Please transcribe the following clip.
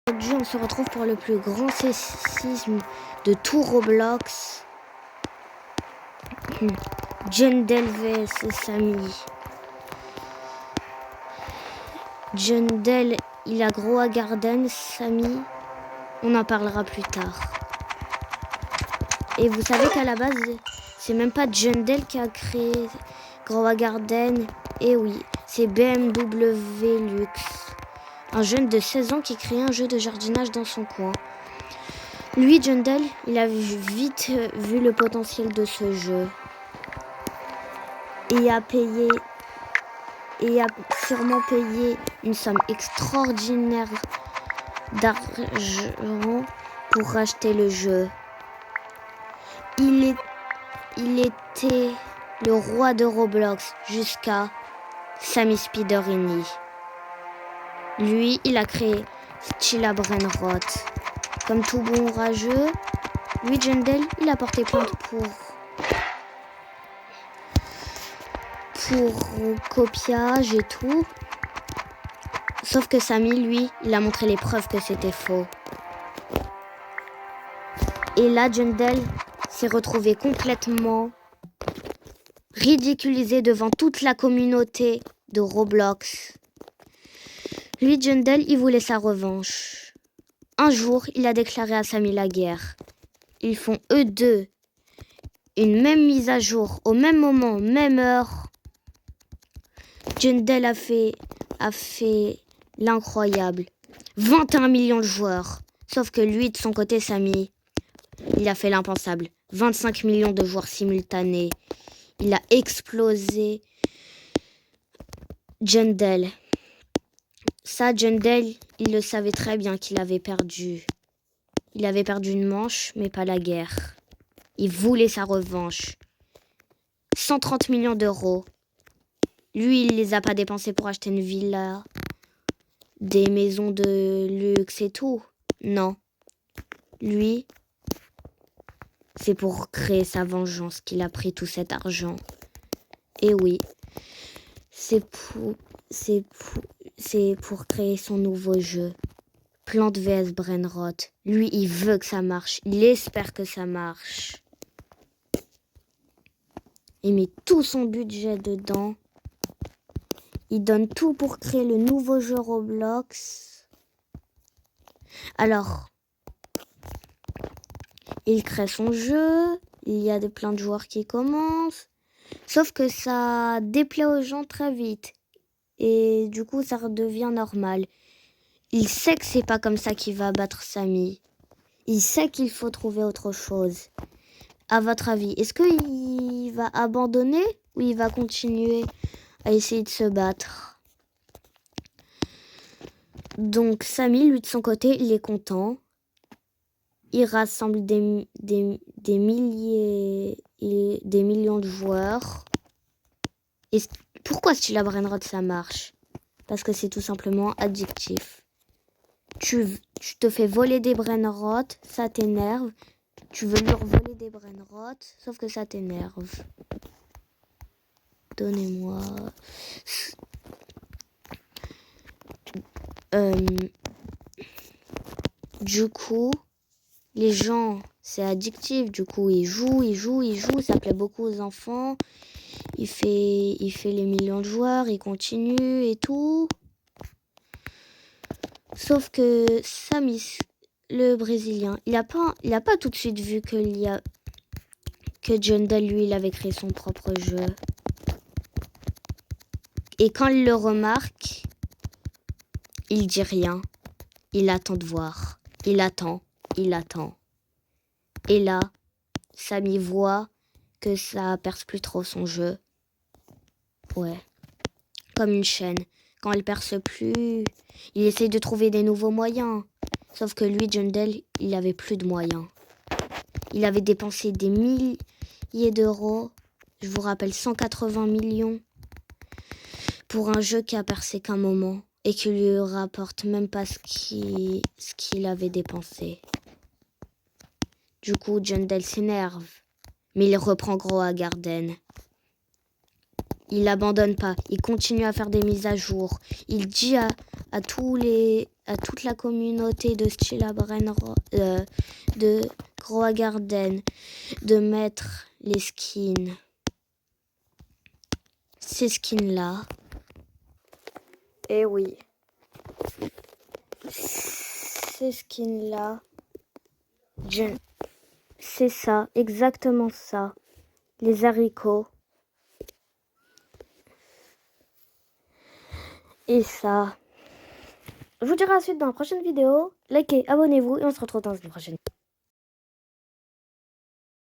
Aujourd'hui, on se retrouve pour le plus grand sexisme de tout Roblox. Jundel vs Samy. Jundel, il a Grow Garden. Samy, on en parlera plus tard. Et vous savez qu'à la base, c'est même pas Jundel qui a créé Grow Garden. Et oui, c'est BMW Lux. Un jeune de 16 ans qui crée un jeu de jardinage dans son coin. Lui, Jundel, il a vite vu le potentiel de ce jeu. Et a sûrement payé une somme extraordinaire d'argent pour racheter le jeu. Il était le roi de Roblox jusqu'à Samy Spiderini. Lui, il a créé Stilla Brainrot. Comme tout bon rageux, lui, Jundel, il a porté plainte pour copiage et tout. Sauf que Samy, lui, il a montré les preuves que c'était faux. Et là, Jundel s'est retrouvé complètement ridiculisé devant toute la communauté de Roblox. Lui, Jundel, il voulait sa revanche. Un jour, il a déclaré à Samy la guerre. Ils font eux deux une même mise à jour, au même moment, même heure. Jundel a fait l'incroyable. 21 millions de joueurs. Sauf que lui, de son côté, Samy, il a fait l'impensable. 25 millions de joueurs simultanés. Il a explosé Jundel. Ça, Jundel, il le savait très bien qu'il avait perdu. Il avait perdu une manche, mais pas la guerre. Il voulait sa revanche. 130 millions d'euros. Lui, il les a pas dépensés pour acheter une villa, des maisons de luxe et tout. Non. Lui, c'est pour créer sa vengeance qu'il a pris tout cet argent. Et oui, c'est pour créer son nouveau jeu. Plante vs Brainrot. Lui, il veut que ça marche. Il espère que ça marche. Il met tout son budget dedans. Il donne tout pour créer le nouveau jeu Roblox. Alors, il crée son jeu. Il y a plein de joueurs qui commencent. Sauf que ça déplaît aux gens très vite. Et du coup, ça redevient normal. Il sait que c'est pas comme ça qu'il va battre Samy. Il sait qu'il faut trouver autre chose. À votre avis, est-ce qu'il va abandonner ou il va continuer à essayer de se battre? Donc Samy, lui de son côté, il est content. Il rassemble des milliers et des millions de joueurs. Et pourquoi Stilla Brainrot ça marche? Parce que c'est tout simplement addictif. Tu te fais voler des Brainrot, ça t'énerve. Tu veux leur voler des Brainrot, sauf que ça t'énerve. Donnez-moi. Du coup, les gens, c'est addictif. Du coup, ils jouent. Ça plaît beaucoup aux enfants. Il fait les millions de joueurs, il continue et tout. Sauf que Samy, le Brésilien, il a pas tout de suite vu que Jundel, lui, il avait créé son propre jeu. Et quand il le remarque, il dit rien. Il attend de voir. Il attend. Et là, Samy voit que ça perce plus trop son jeu. Ouais. Comme une chaîne. Quand elle perce plus, il essaye de trouver des nouveaux moyens. Sauf que lui, Jundel, il avait plus de moyens. Il avait dépensé des milliers d'euros. Je vous rappelle, 180 millions. Pour un jeu qui a percé qu'un moment. Et qui lui rapporte même pas ce qu'il avait dépensé. Du coup, Jundel s'énerve. Mais il reprend Grow Garden. il n'abandonne pas. Il continue à faire des mises à jour. Il dit à toute la communauté de Stilla de Groa Garden de mettre les skins. Ces skins-là. Et oui. Ces skins-là. C'est ça, exactement ça. Les haricots. Et ça. Je vous dirai la suite dans la prochaine vidéo. Likez, abonnez-vous et on se retrouve dans une prochaine vidéo.